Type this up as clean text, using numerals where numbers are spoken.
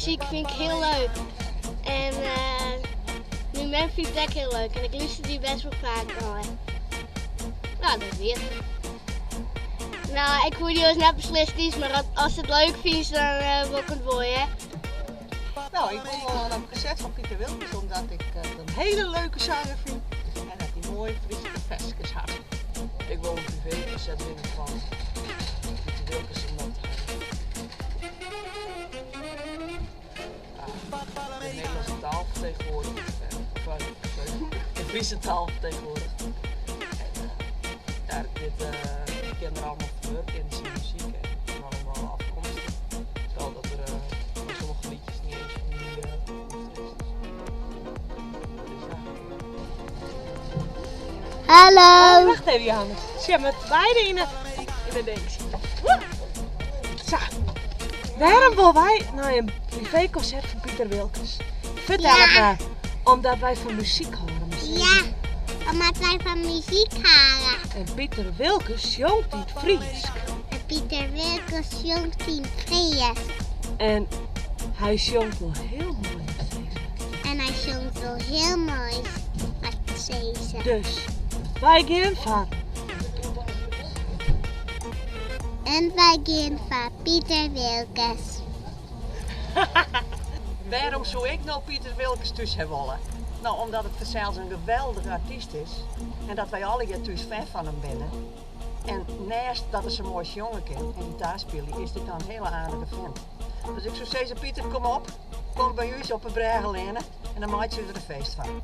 muziek vind ik heel leuk. En nu Memphis vind ik heel leuk. En ik luister die best wel vaak al. Nou, dat weet ik. Nou, ik hoor die dus net beslist is, maar als het leuk vindt, dan wil ik het wel, hè. Nou, ik kom wel aan een cassette van Pieter Wilkes, omdat ik het een hele leuke zanger vind. En dat hij mooi frisse versjes had. Ik wil een privé-cassette winnen van Pieter Wilkes omdat de Nederlandse taal vertegenwoordigt. De Friese taal vertegenwoordigt. En ik ken er allemaal voor, ken zijn muziek en allemaal afkomstig. Terwijl dat er van sommige liedjes niet eens van die Hallo! Wacht even, Johannes. Ze hebben het beide in de ding. Zo. Waarom wil wij naar een privéconcert van Pieter Wilkes? Vertel het maar. Omdat wij van muziek horen. Ja, omdat wij van muziek houden. En Pieter Wilkes jongt in het Fries. En Pieter Wilkes jongt in Fries. En hij jongt wel heel mooi. En hij jongt wel heel mooi. Wat zei ze? Dus, wij gaan van. En wij gaan van Pieter Wilkes. Waarom zou ik nou Pieter Wilkes tussen hebben willen? Nou, omdat het zelfs een geweldige artiest is. En dat wij alle thuis fan van hem binnen. En naast dat hij zo'n mooi jongen kent en gitaar speelt, is dit dan een hele aardige vent. Dus ik zou zeggen, Pieter, kom op. Kom bij u op een brege lenen en dan maak je er een feest van.